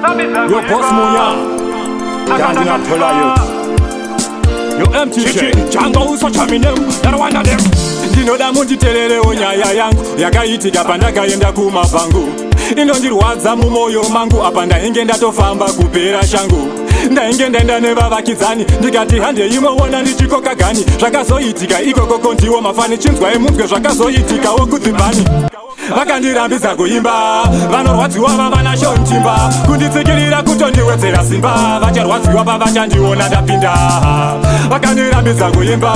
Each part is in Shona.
Yo boss moya, Gandhi na tola youth. Yo MTJ, Django uso chaminem, that one of them. Ndinoda munditelele onyaya yangu yakaitika pandakaenda kumapangu inondirwadza mumoyo mangu apa ndainge ndatofamba kupera shangu ndainge ndaenda nevavakidzani ndikati hande imoona ndichikoka gani zvakazoitika ikokoko ndiwo mafani chinzwa emunzwe zvakazoitikawo kudzimbani vakandirambidza kuimba vanorwadziwa vavana shontimba kunditsikirira kutondiwedzera simba vacharwadziwa pavachandiona ndapinda vakandirambidza kuimba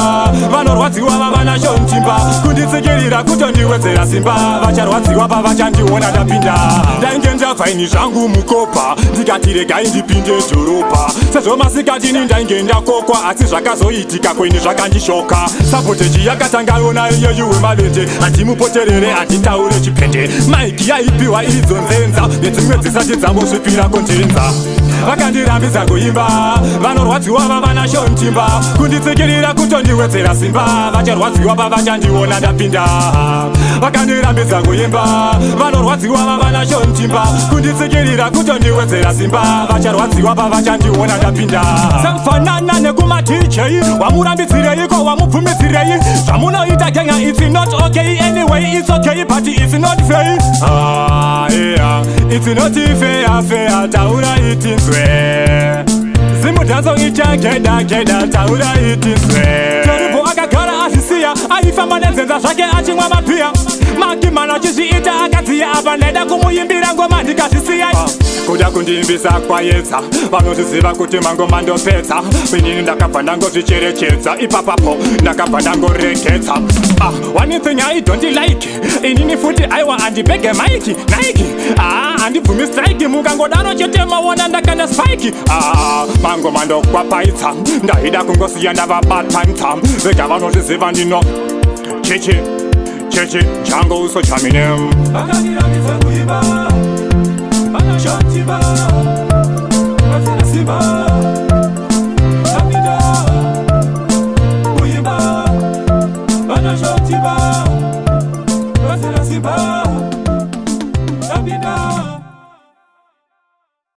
vanorwadziwa vavana shontimba kunditsikirira kutondiwedzera simba vacharwadziwa pavachandiona ndapinda ndainge ndabva ini zvangu mukopa ndikati regai ndipinde dhorobha sezvo masikatini ndainge ndakokwa asi zvakazoitika kweni zvakandishoka sapoteji yakatangayona iyoyuwe mavende handimupoterere handitaure chipende maiki yaipiwa idzo nzenza nedzimwe dzisati dzambosvipira kontenza vakandirambidza kuimba vanorwadziwa vavana shontimba kunditsikirira kutondiwedzera simba vacharwadziwa pavachandiona ndapinda vakandirambidza kuimba vanorwadziwa vavana shontimba kunditsikirira kutondiwedzera simba vacharwadziwa pavachandiona ndapinda semfanana nekumadj wamurambidzireiko wamubvumidzirei zvamunoita kenga it's not okay anyway it's okay but it's not fair yeah. It's not fair taura itinzwe zimudhanzo ichageda taura itinzwe toribo akagara azisiya aifamba nenzenza zvake achimwa mapiya makimana achizviita akadziya apa ndaida kumuimbira ngoma ndikazvisiya kuda kundiimbisa kwaedza vanozviziva kuti mangoma ndopedza inini ndakabva ndangozvicherechedza ipapapo ndakabva ndangoregedza one thing I don't like inini futi aiwa andibhege maiki naiki handibvumi strike mukangodaro chete maona ndakana spike mangoma ndokwapaitsa ndaida kungosiya ndavabatanitsa vega vanozviziva ndino cheche Django uso chaminem.